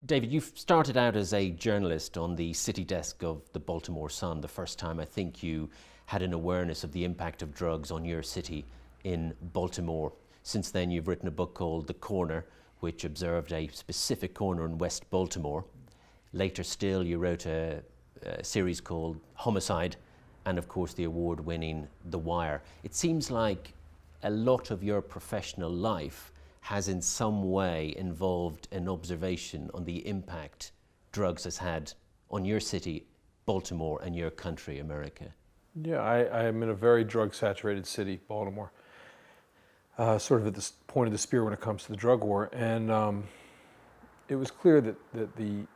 David, you started out as a journalist on the city desk of the Baltimore Sun. The first time I think you had an awareness of the impact of drugs on your city in Baltimore. Since then, you've written a book called The Corner, which observed a specific corner in West Baltimore. Later still, you wrote a series called Homicide, and of course the award-winning The Wire. It seems like a lot of your professional life has in some way involved an observation on the impact drugs has had on your city, Baltimore, and your country, America. Yeah, I am in a very drug-saturated city, Baltimore, sort of at the point of the spear when it comes to the drug war. And it was clear that the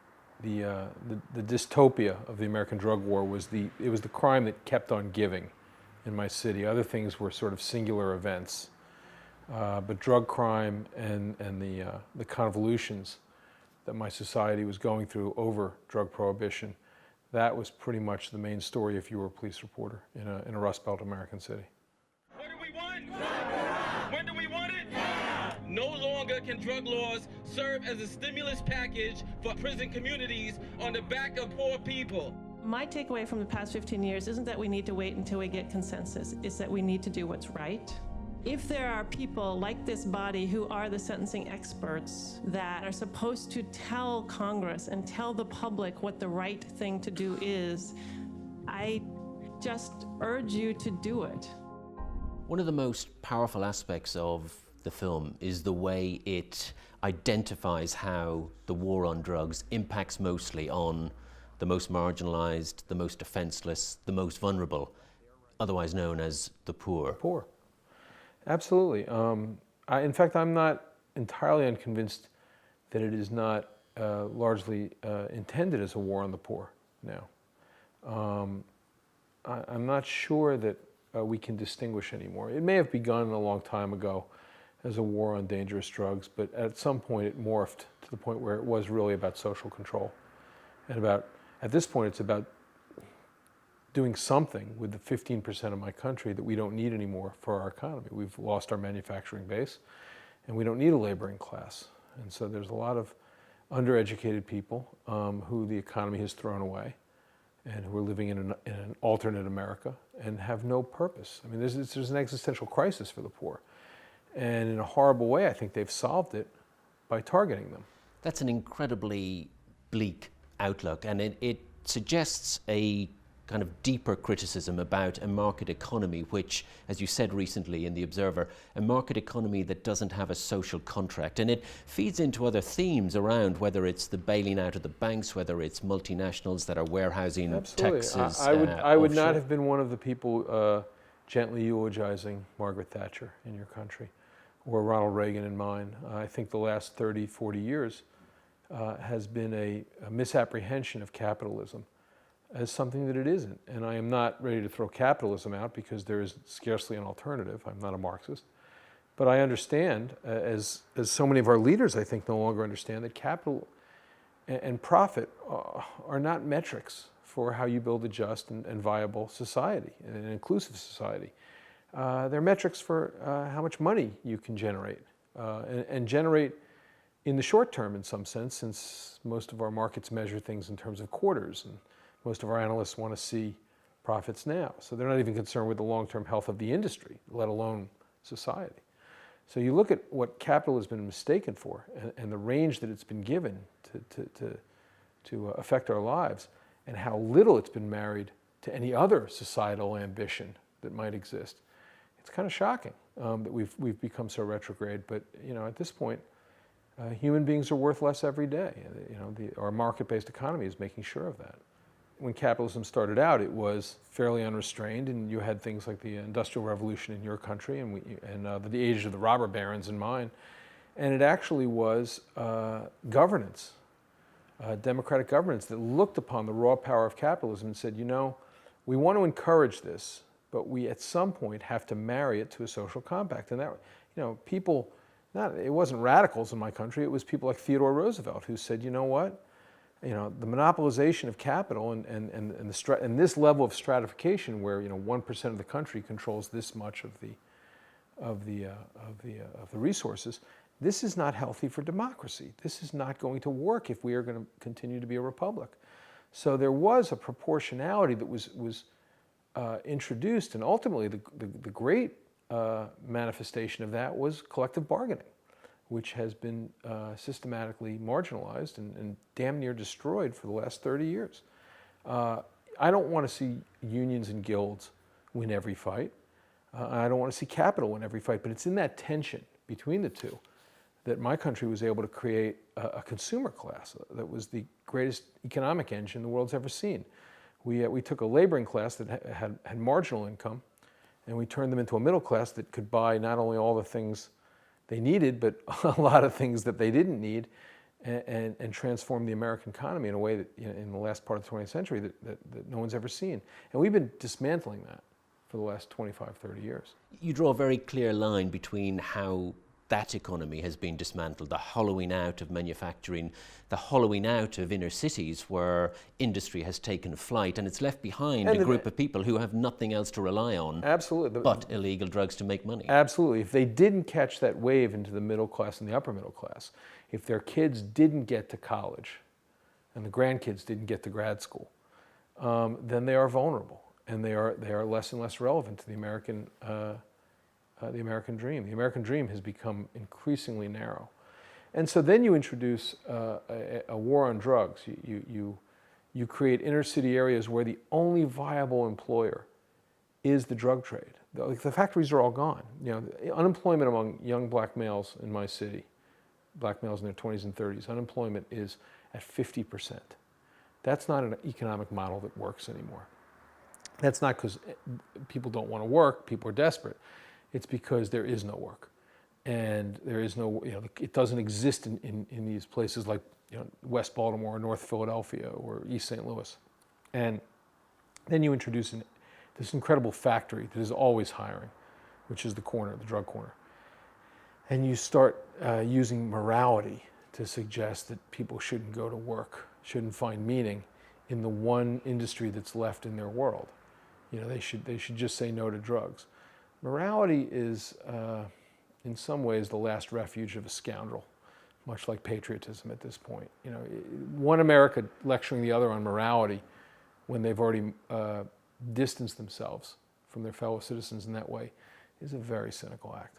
dystopia of the American drug war was the crime that kept on giving in my city. Other things were sort of singular events. But drug crime and the convolutions that my society was going through over drug prohibition, that was pretty much the main story if you were a police reporter in a Rust Belt American city. What do we want? When do we want it? No longer can drug laws serve as a stimulus package for prison communities on the back of poor people. My takeaway from the past 15 years isn't that we need to wait until we get consensus, it's that we need to do what's right. If there are people like this body who are the sentencing experts that are supposed to tell Congress and tell the public what the right thing to do is, I just urge you to do it. One of the most powerful aspects of the film is the way it identifies how the war on drugs impacts mostly on the most marginalized, the most defenseless, the most vulnerable, otherwise known as the poor. Poor. Absolutely. In fact, I'm not entirely unconvinced that it is not largely intended as a war on the poor now. I'm not sure that we can distinguish anymore. It may have begun a long time ago as a war on dangerous drugs, but at some point it morphed to the point where it was really about social control. And at this point, it's about doing something with the 15% of my country that we don't need anymore for our economy. We've lost our manufacturing base, and we don't need a laboring class. And so there's a lot of undereducated people who the economy has thrown away and who are living in an alternate America and have no purpose. I mean, there's an existential crisis for the poor. And in a horrible way, I think they've solved it by targeting them. That's an incredibly bleak outlook, and it suggests a kind of deeper criticism about a market economy which, as you said recently in The Observer, a market economy that doesn't have a social contract. And it feeds into other themes around whether it's the bailing out of the banks, whether it's multinationals that are warehousing Absolutely. Texas. I would not have been one of the people gently eulogizing Margaret Thatcher in your country or Ronald Reagan in mine. I think the last 30, 40 years has been a misapprehension of capitalism as something that it isn't. And I am not ready to throw capitalism out because there is scarcely an alternative. I'm not a Marxist. But I understand, as so many of our leaders I think no longer understand, that capital and profit are not metrics for how you build a just and viable society, and an inclusive society. They're metrics for how much money you can generate, and generate in the short term in some sense, since most of our markets measure things in terms of quarters, and most of our analysts want to see profits now. So they're not even concerned with the long-term health of the industry, let alone society. So you look at what capital has been mistaken for and the range that it's been given to affect our lives, and how little it's been married to any other societal ambition that might exist. It's kind of shocking that we've become so retrograde. But at this point, human beings are worth less every day. Our market-based economy is making sure of that. When capitalism started out, it was fairly unrestrained, and you had things like the Industrial Revolution in your country and the age of the robber barons in mine. And it actually was governance, democratic governance, that looked upon the raw power of capitalism and said, we want to encourage this, but we at some point have to marry it to a social compact. And that, people, it wasn't radicals in my country, it was people like Theodore Roosevelt who said, you know what? The monopolization of capital and this level of stratification where 1% of the country controls this much of the resources This is not healthy for democracy. This is not going to work if we are going to continue to be a republic. So there was a proportionality that was introduced, and ultimately the great manifestation of that was collective bargaining, which has been systematically marginalized and damn near destroyed for the last 30 years. I don't want to see unions and guilds win every fight. I don't want to see capital win every fight, but it's in that tension between the two that my country was able to create a consumer class that was the greatest economic engine the world's ever seen. We took a laboring class that had marginal income, and we turned them into a middle class that could buy not only all the things they needed, but a lot of things that they didn't need, and transform the American economy in a way that, in the last part of the 20th century, that no one's ever seen. And we've been dismantling that for the last 25, 30 years. You draw a very clear line between how that economy has been dismantled, the hollowing out of manufacturing, the hollowing out of inner cities where industry has taken flight, and it's left behind a group of people who have nothing else to rely on but illegal drugs to make money. Absolutely. If they didn't catch that wave into the middle class and the upper middle class, if their kids didn't get to college and the grandkids didn't get to grad school, then they are vulnerable, and they are less and less relevant to the American dream. The American dream has become increasingly narrow. And so then you introduce a war on drugs. You create inner city areas where the only viable employer is the drug trade. The factories are all gone. Unemployment among young black males in my city, black males in their 20s and 30s, unemployment is at 50%. That's not an economic model that works anymore. That's not because people don't want to work, people are desperate. It's because there is no work, and there is no, it doesn't exist in these places like West Baltimore or North Philadelphia or East St. Louis. And then you introduce this incredible factory that is always hiring, which is the drug corner. And you start using morality to suggest that people shouldn't go to work, shouldn't find meaning in the one industry that's left in their world. They should just say no to drugs. Morality is, in some ways, the last refuge of a scoundrel, much like patriotism at this point. One America lecturing the other on morality when they've already distanced themselves from their fellow citizens in that way is a very cynical act.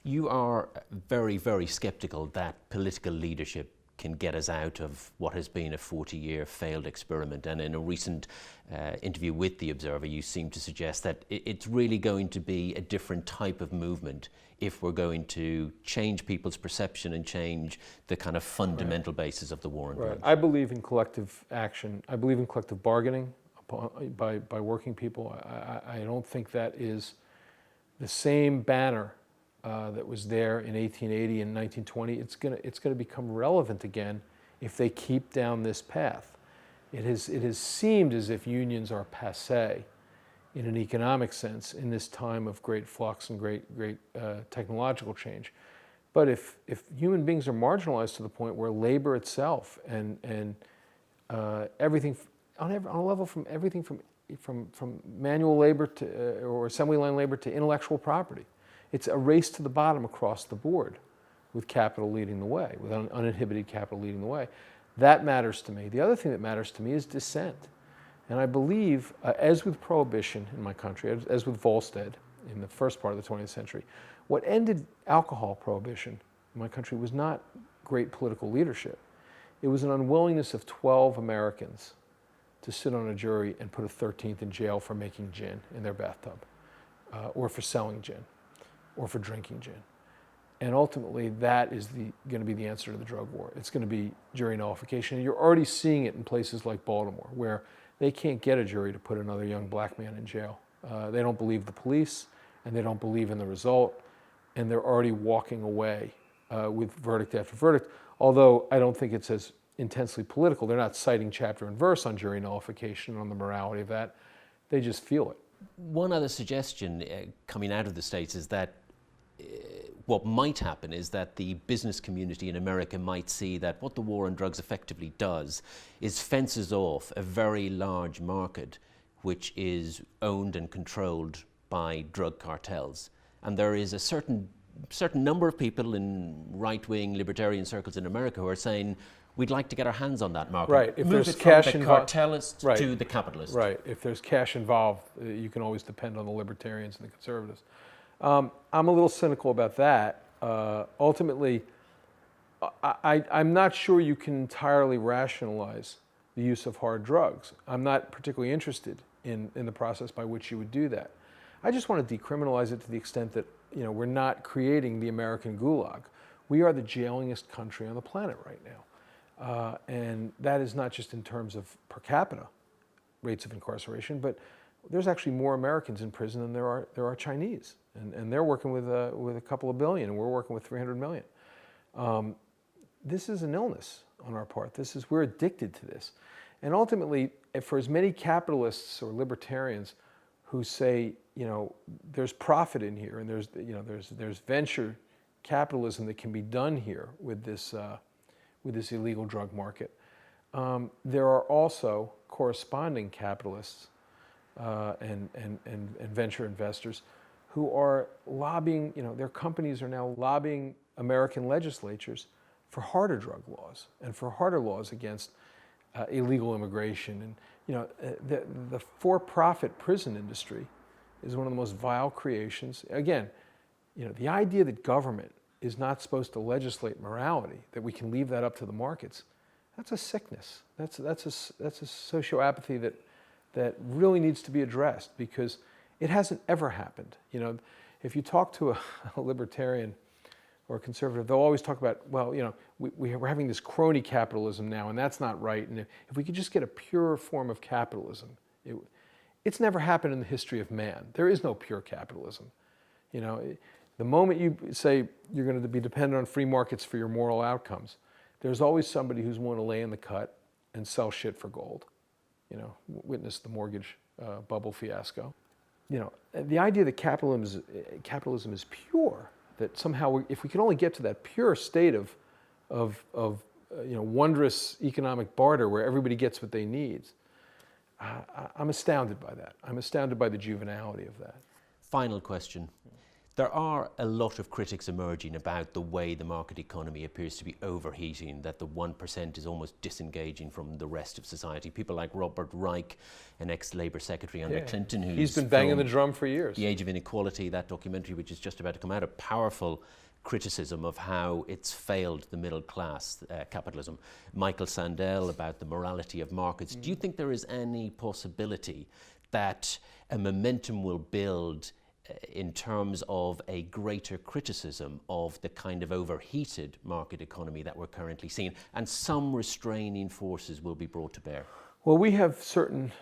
You are very, very skeptical that political leadership can get us out of what has been a 40-year failed experiment. And in a recent interview with The Observer, you seem to suggest that it's really going to be a different type of movement if we're going to change people's perception and change the kind of fundamental basis of the war on drugs. I believe in collective action. I believe in collective bargaining by working people. I don't think that is the same banner that was there in 1880 and 1920. It's going to become relevant again if they keep down this path. It has seemed as if unions are passé in an economic sense in this time of great flux and great technological change. But if human beings are marginalized to the point where labor itself and everything on a level from everything from manual labor to or assembly line labor to intellectual property, it's a race to the bottom across the board, with capital leading the way, with uninhibited capital leading the way. That matters to me. The other thing that matters to me is dissent. And I believe, as with Prohibition in my country, as with Volstead in the first part of the 20th century, what ended alcohol prohibition in my country was not great political leadership. It was an unwillingness of 12 Americans to sit on a jury and put a 13th in jail for making gin in their bathtub, or for selling gin, or for drinking gin. And ultimately, that is going to be the answer to the drug war. It's going to be jury nullification. And you're already seeing it in places like Baltimore, where they can't get a jury to put another young black man in jail. They don't believe the police, and they don't believe in the result, and they're already walking away with verdict after verdict. Although I don't think it's as intensely political. They're not citing chapter and verse on jury nullification, on the morality of that. They just feel it. One other suggestion coming out of the States is that what might happen is that the business community in America might see that what the war on drugs effectively does is fences off a very large market which is owned and controlled by drug cartels. And there is a certain certain number of people in right-wing libertarian circles in America who are saying, we'd like to get our hands on that market. Right. If Move there's it cash from the involved, cartelist right, to the capitalist. Right. If there's cash involved, you can always depend on the libertarians and the conservatives. I'm a little cynical about that. Ultimately, I'm not sure you can entirely rationalize the use of hard drugs. I'm not particularly interested in the process by which you would do that. I just want to decriminalize it to the extent that we're not creating the American gulag. We are the jailingest country on the planet right now. And that is not just in terms of per capita rates of incarceration, but there's actually more Americans in prison than there are Chinese. And they're working with a couple of billion, and we're working with 300 million. This is an illness on our part. We're addicted to this. And ultimately, for as many capitalists or libertarians who say, there's profit in here, and there's venture capitalism that can be done here with this illegal drug market, there are also corresponding capitalists and venture investors who are lobbying, their companies are now lobbying American legislatures for harder drug laws and for harder laws against illegal immigration. And the for-profit prison industry is one of the most vile creations. Again, the idea that government is not supposed to legislate morality, that we can leave that up to the markets, that's a sickness. That's a socioapathy that really needs to be addressed, because it hasn't ever happened. If you talk to a libertarian or a conservative, they'll always talk about, well, we're having this crony capitalism now, and that's not right. And if we could just get a purer form of capitalism, it's never happened in the history of man. There is no pure capitalism. The moment you say you're going to be dependent on free markets for your moral outcomes, there's always somebody who's willing to lay in the cut and sell shit for gold. Witness the mortgage bubble fiasco. The idea that capitalism is pure, that somehow if we could only get to that pure state of wondrous economic barter where everybody gets what they need, I'm astounded by that. I'm astounded by the juvenility of that. Final question. There are a lot of critics emerging about the way the market economy appears to be overheating, that the 1% is almost disengaging from the rest of society. People like Robert Reich, an ex-Labour secretary under Clinton, he's been banging the drum for years. The Age of Inequality, that documentary which is just about to come out, a powerful criticism of how it's failed the middle class, capitalism. Michael Sandel about the morality of markets. Do you think there is any possibility that a momentum will build in terms of a greater criticism of the kind of overheated market economy that we're currently seeing, and some restraining forces will be brought to bear? Well, we have certain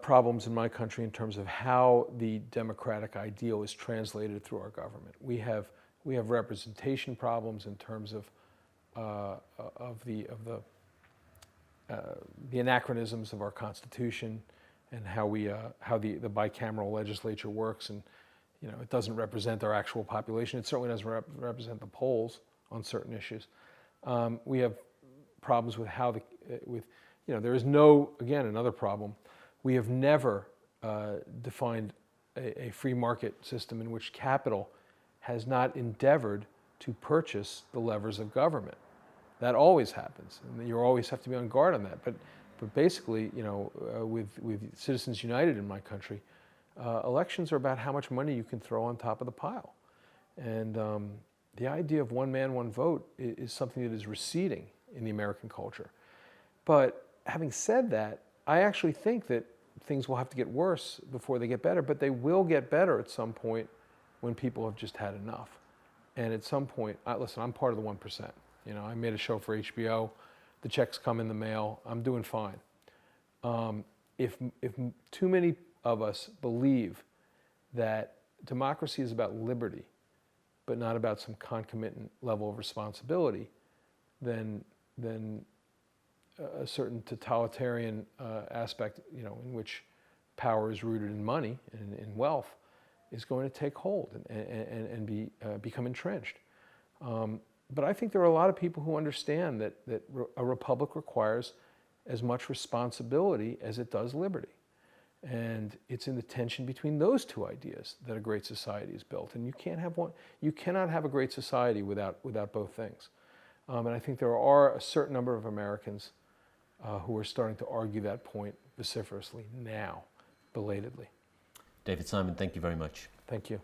problems in my country in terms of how the democratic ideal is translated through our government. We have representation problems in terms of the anachronisms of our Constitution and how the bicameral legislature works, and it doesn't represent our actual population. It certainly doesn't represent the polls on certain issues. We have problems with there is no, again, another problem. We have never defined a free market system in which capital has not endeavored to purchase the levers of government. That always happens, and you always have to be on guard on that. But basically, with Citizens United in my country, elections are about how much money you can throw on top of the pile. And the idea of one man, one vote is something that is receding in the American culture. But having said that, I actually think that things will have to get worse before they get better, but they will get better at some point when people have just had enough. And at some point, listen, I'm part of the 1%. I made a show for HBO. The checks come in the mail. I'm doing fine. If too many of us believe that democracy is about liberty, but not about some concomitant level of responsibility, then a certain totalitarian aspect, in which power is rooted in money and in wealth, is going to take hold and become entrenched. But I think there are a lot of people who understand that a republic requires as much responsibility as it does liberty. And it's in the tension between those two ideas that a great society is built. And you can't have one, you cannot have a great society without both things. And I think there are a certain number of Americans who are starting to argue that point vociferously now, belatedly. David Simon, thank you very much. Thank you.